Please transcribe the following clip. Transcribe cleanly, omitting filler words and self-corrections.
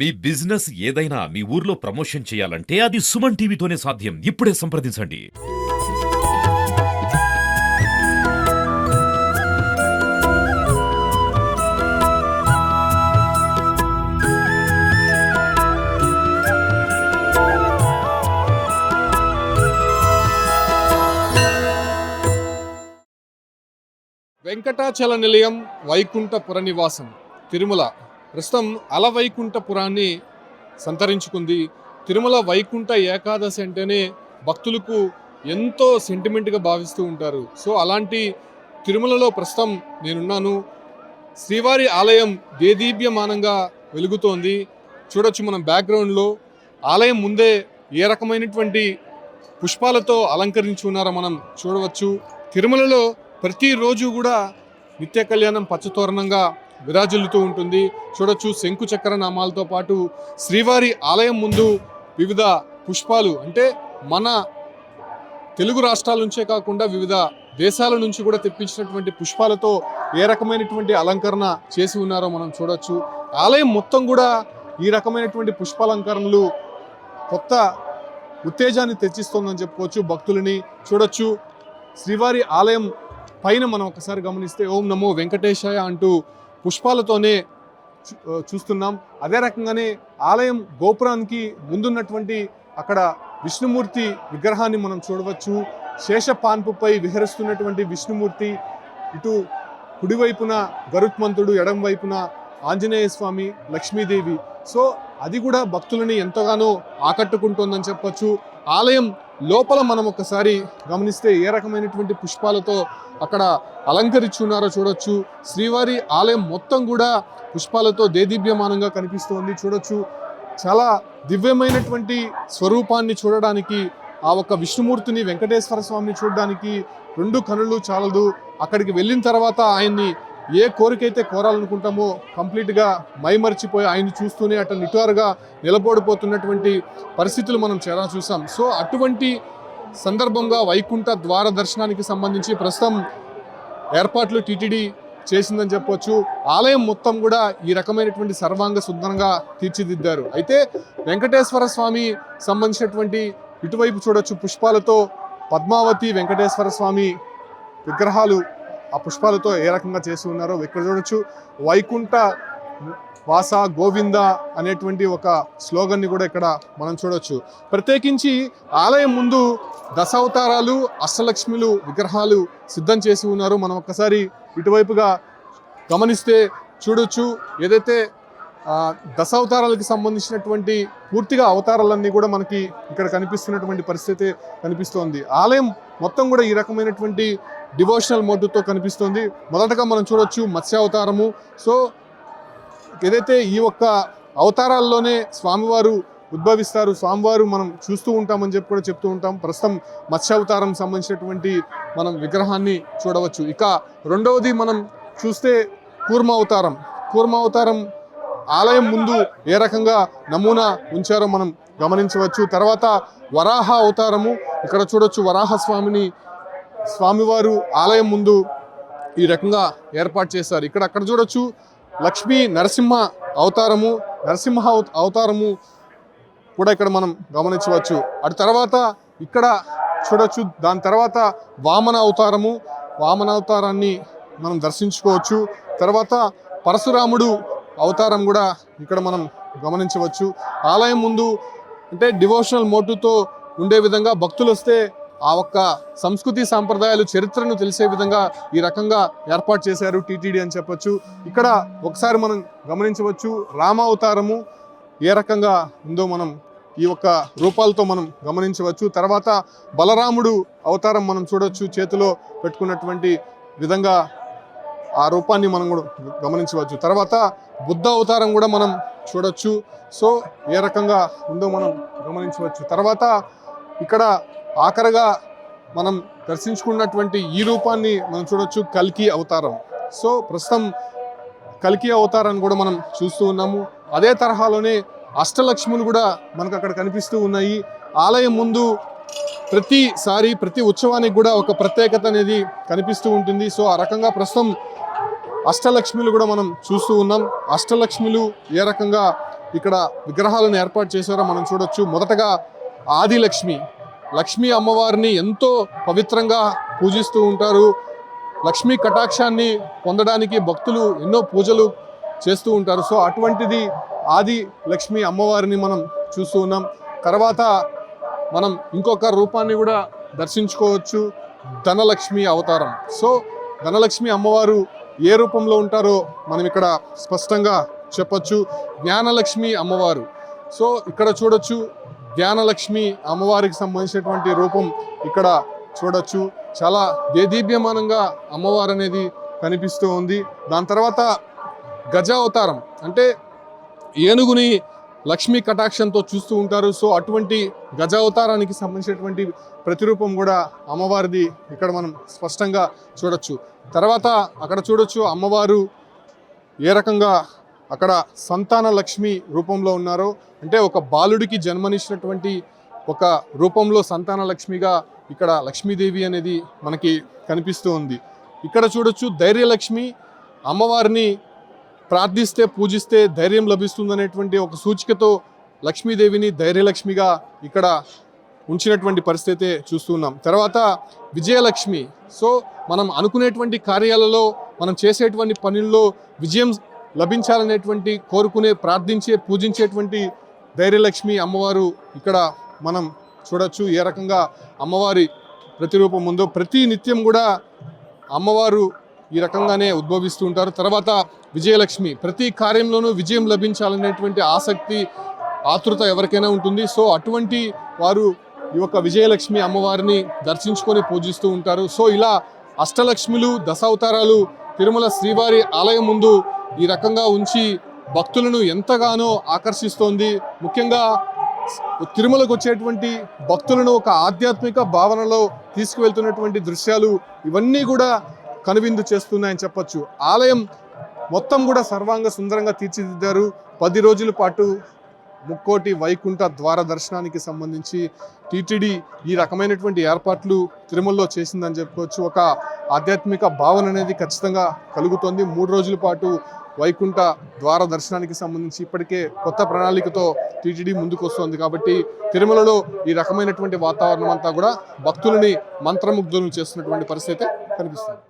మీ business ఏదైనా మీ ఊర్లో promotion చేయాలంటే అది సుమన్ టీవీతోనే సాధ్యం. ఇప్పుడే సంప్రదించండి. వెంకటాచల నిలయం వైకుంఠపుర నివాసం తిరుమల ప్రస్తుతం అలవైకుంఠపురాన్ని సంతరించుకుంది. తిరుమల వైకుంఠ ఏకాదశి అంటేనే భక్తులకు ఎంతో సెంటిమెంట్గా భావిస్తూ ఉంటారు. సో అలాంటి తిరుమలలో ప్రస్తుతం నేనున్నాను. శ్రీవారి ఆలయం దేదీప్యమానంగా వెలుగుతోంది. చూడొచ్చు మనం బ్యాక్గ్రౌండ్లో ఆలయం ముందే ఏ రకమైనటువంటి పుష్పాలతో అలంకరించి ఉన్నారో మనం చూడవచ్చు. తిరుమలలో ప్రతిరోజు కూడా నిత్య కళ్యాణం పచ్చతోరణంగా విరాజిల్లుతూ ఉంటుంది. చూడొచ్చు శంకు చక్ర నామాలతో పాటు శ్రీవారి ఆలయం ముందు వివిధ పుష్పాలు, అంటే మన తెలుగు రాష్ట్రాల నుంచే కాకుండా వివిధ దేశాల నుంచి కూడా తెప్పించినటువంటి పుష్పాలతో ఏ రకమైనటువంటి అలంకరణ చేసి ఉన్నారో మనం చూడొచ్చు. ఆలయం మొత్తం కూడా ఈ రకమైనటువంటి పుష్పాలంకరణలు కొత్త ఉత్తేజాన్ని తెచ్చిస్తోందని చెప్పుకోవచ్చు. భక్తులని చూడొచ్చు. శ్రీవారి ఆలయం పైన మనం ఒకసారి గమనిస్తే ఓం నమో వెంకటేశాయ అంటూ పుష్పాలతోనే చూస్తున్నాం. అదే రకంగానే ఆలయం గోపురానికి ముందున్నటువంటి అక్కడ విష్ణుమూర్తి విగ్రహాన్ని మనం చూడవచ్చు. శేషపాన్పుపై విహరిస్తున్నటువంటి విష్ణుమూర్తి, ఇటు కుడివైపున గరుత్మంతుడు, ఎడం వైపున ఆంజనేయ స్వామి, లక్ష్మీదేవి. సో అది కూడా భక్తులని ఎంతగానో ఆకట్టుకుంటోందని చెప్పొచ్చు. ఆలయం లోపల మనం ఒకసారి గమనిస్తే ఏ రకమైనటువంటి పుష్పాలతో అక్కడ అలంకరించున్నారో చూడొచ్చు. శ్రీవారి ఆలయం మొత్తం కూడా పుష్పాలతో దేదీప్యమానంగా కనిపిస్తోంది. చూడొచ్చు, చాలా దివ్యమైనటువంటి స్వరూపాన్ని చూడడానికి, ఆ ఒక్క విష్ణుమూర్తిని, వెంకటేశ్వర స్వామిని చూడడానికి రెండు కనులు చాలదు. అక్కడికి వెళ్ళిన తర్వాత ఆయన్ని ఏ కోరికైతే కోరాలనుకుంటామో కంప్లీట్గా మైమరిచిపోయి ఆయన్ని చూస్తూనే అట్లా నిటారుగా నిలబడిపోతున్నటువంటి పరిస్థితులు మనం చాలా చూసాం. సో అటువంటి సందర్భంగా వైకుంఠ ద్వార దర్శనానికి సంబంధించి ప్రస్తుతం ఏర్పాట్లు టీటీడీ చేసిందని చెప్పొచ్చు. ఆలయం మొత్తం కూడా ఈ రకమైనటువంటి సర్వాంగ సుందరంగా తీర్చిదిద్దారు. అయితే వెంకటేశ్వర స్వామి సంబంధించినటువంటి ఇటువైపు చూడొచ్చు, పుష్పాలతో పద్మావతి వెంకటేశ్వర స్వామి విగ్రహాలు ఆ పుష్పాలతో ఏ రకంగా చేసి ఉన్నారో ఇక్కడ చూడొచ్చు. వైకుంఠ వాస గోవింద అనేటువంటి ఒక స్లోగన్ని కూడా ఇక్కడ మనం చూడొచ్చు. ప్రత్యేకించి ఆలయం ముందు దశావతారాలు, అష్టలక్ష్మిలు విగ్రహాలు సిద్ధం చేసి ఉన్నారు. మనం ఒక్కసారి ఇటువైపుగా గమనిస్తే చూడొచ్చు, ఏదైతే దశావతారాలకు సంబంధించినటువంటి పూర్తిగా అవతారాలన్నీ కూడా మనకి ఇక్కడ కనిపిస్తున్నటువంటి పరిస్థితి కనిపిస్తోంది. ఆలయం మొత్తం కూడా ఈ రకమైనటువంటి డివోషనల్ మోడ్తో కనిపిస్తుంది. మొదటగా మనం చూడొచ్చు మత్స్యావతారము. సో ఏదైతే ఈ ఒక్క అవతారాల్లోనే స్వామివారు ఉద్భవిస్తారు, స్వామివారు మనం చూస్తూ ఉంటామని చెప్పి కూడా చెప్తూ ఉంటాం. ప్రస్తుతం మత్స్యావతారం సంబంధించినటువంటి మనం విగ్రహాన్ని చూడవచ్చు. ఇక రెండవది మనం చూస్తే కూర్మావతారం. కూర్మావతారం ఆలయం ముందు ఏ రకంగా నమూనా ఉంచారో మనం గమనించవచ్చు. తర్వాత వరాహ అవతారము. ఇక్కడ చూడొచ్చు, వరాహ స్వామివారు ఆలయం ముందు ఈ రకంగా ఏర్పాటు చేశారు. అక్కడ చూడొచ్చు లక్ష్మీ నరసింహ అవతారము, అవతారము కూడా ఇక్కడ మనం గమనించవచ్చు. అటు తర్వాత ఇక్కడ చూడొచ్చు, దాని తర్వాత వామన అవతారము, వామన అవతారాన్ని మనం దర్శించుకోవచ్చు. తర్వాత పరశురాముడు అవతారం కూడా ఇక్కడ మనం గమనించవచ్చు. ఆలయం ముందు అంటే డివోషనల్ మోటివ్తో ఉండే విధంగా భక్తులు వస్తే ఆ ఒక్క సంస్కృతి సాంప్రదాయాలు, చరిత్రను తెలిసే విధంగా ఈ రకంగా ఏర్పాటు చేశారు టీటీడీ అని చెప్పొచ్చు. ఇక్కడ ఒకసారి మనం గమనించవచ్చు, రామావతారము ఏ రకంగా ఉందో మనం ఈ ఒక్క రూపాలతో మనం గమనించవచ్చు. తర్వాత బలరాముడు అవతారం మనం చూడొచ్చు, చేతిలో పెట్టుకున్నటువంటి విధంగా ఆ రూపాన్ని మనం కూడా గమనించవచ్చు. తర్వాత బుద్ధ అవతారం కూడా మనం చూడొచ్చు. సో ఏ రకంగా ఉందో మనం గమనించవచ్చు. తర్వాత ఇక్కడ ఆఖరగా మనం దర్శించుకున్నటువంటి ఈ రూపాన్ని మనం చూడొచ్చు, కల్కి అవతారం. సో ప్రస్తుతం కల్కి అవతారాన్ని కూడా మనం చూస్తూ ఉన్నాము. అదే తరహాలోనే అష్టలక్ష్ములు కూడా మనకు అక్కడ కనిపిస్తూ ఉన్నాయి. ఆలయం ముందు ప్రతి ఉత్సవానికి కూడా ఒక ప్రత్యేకత అనేది కనిపిస్తూ ఉంటుంది. సో ఆ రకంగా ప్రస్తుతం అష్టలక్ష్మిలు కూడా మనం చూస్తూ ఉన్నాం. అష్టలక్ష్మిలు ఏ రకంగా ఇక్కడ విగ్రహాలను ఏర్పాటు చేశారో మనం చూడొచ్చు. మొదటగా ఆది లక్ష్మీ అమ్మవారిని ఎంతో పవిత్రంగా పూజిస్తూ ఉంటారు. లక్ష్మీ కటాక్షాన్ని పొందడానికి భక్తులు ఎన్నో పూజలు చేస్తూ ఉంటారు. సో అటువంటిది ఆది లక్ష్మీ అమ్మవారిని మనం చూస్తూ ఉన్నాం. తర్వాత మనం ఇంకొక రూపాన్ని కూడా దర్శించుకోవచ్చు, ధనలక్ష్మి అవతారం. సో ధనలక్ష్మి అమ్మవారు ఏ రూపంలో ఉంటారో మనం ఇక్కడ స్పష్టంగా చెప్పొచ్చు. జ్ఞానలక్ష్మి అమ్మవారు. సో ఇక్కడ చూడొచ్చు, జ్ఞానలక్ష్మి అమ్మవారికి సంబంధించినటువంటి రూపం ఇక్కడ చూడొచ్చు. చాలా దేదీప్యమానంగా అమ్మవారు అనేది కనిపిస్తూ ఉంది. దాని తర్వాత గజ అవతారం, అంటే ఏనుగుని లక్ష్మీ కటాక్షంతో చూస్తూ ఉంటారు. సో అటువంటి గజ అవతారానికి సంబంధించినటువంటి ప్రతిరూపం కూడా అమ్మవారిది ఇక్కడ మనం స్పష్టంగా చూడొచ్చు. తర్వాత అక్కడ చూడొచ్చు అమ్మవారు ఏ రకంగా అక్కడ సంతాన లక్ష్మి రూపంలో ఉన్నారో, అంటే ఒక బాలుడికి జన్మనిచ్చినటువంటి ఒక రూపంలో సంతాన లక్ష్మిగా ఇక్కడ లక్ష్మీదేవి అనేది మనకి కనిపిస్తూ ఉంది. ఇక్కడ చూడొచ్చు ధైర్యలక్ష్మి, అమ్మవారిని ప్రార్థిస్తే పూజిస్తే ధైర్యం లభిస్తుందనేటువంటి ఒక సూచికతో లక్ష్మీదేవిని ధైర్యలక్ష్మిగా ఇక్కడ ఉంచినటువంటి పరిస్థితి చూస్తున్నాం. తర్వాత విజయలక్ష్మి. సో మనం అనుకునేటువంటి కార్యాలలో, మనం చేసేటువంటి పనుల్లో విజయం లభించాలనేటువంటి కోరుకునే, ప్రార్థించే, పూజించేటువంటి ధైర్యలక్ష్మి అమ్మవారు ఇక్కడ మనం చూడొచ్చు. ఏ రకంగా అమ్మవారి ప్రతిరూపం ఉందో, ప్రతి నిత్యం కూడా అమ్మవారు ఈ రకంగానే ఉద్భవిస్తూ ఉంటారు. తర్వాత విజయలక్ష్మి, ప్రతి కార్యంలోనూ విజయం లభించాలనేటువంటి ఆసక్తి, ఆతృత ఎవరికైనా ఉంటుంది. సో అటువంటి వారు ఈ యొక్క విజయలక్ష్మి అమ్మవారిని దర్శించుకొని పూజిస్తూ ఉంటారు. సో ఇలా అష్టలక్ష్మిలు, దశావతారాలు తిరుమల శ్రీవారి ఆలయం ముందు ఈ రకంగా ఉంచి భక్తులను ఎంతగానో ఆకర్షిస్తోంది. ముఖ్యంగా తిరుమలకు వచ్చేటువంటి భక్తులను ఒక ఆధ్యాత్మిక భావనలో తీసుకువెళ్తున్నటువంటి దృశ్యాలు ఇవన్నీ కూడా కనువిందు చేస్తున్నాయని చెప్పొచ్చు. ఆలయం మొత్తం కూడా సర్వాంగ సుందరంగా తీర్చిదిద్దారు. 10 రోజుల పాటు ముక్కోటి వైకుంఠ ద్వార దర్శనానికి సంబంధించి టీటీడీ ఈ రకమైనటువంటి ఏర్పాట్లు తిరుమలలో చేసిందని చెప్పుకోవచ్చు. ఒక ఆధ్యాత్మిక భావన అనేది ఖచ్చితంగా కలుగుతోంది. 3 రోజుల పాటు వైకుంఠ ద్వార దర్శనానికి సంబంధించి ఇప్పటికే కొత్త ప్రణాళికతో టీటీడీ ముందుకు వస్తుంది. కాబట్టి తిరుమలలో ఈ రకమైనటువంటి వాతావరణం అంతా కూడా భక్తులని మంత్రముగ్ధులను చేస్తున్నటువంటి పరిస్థితి కనిపిస్తుంది.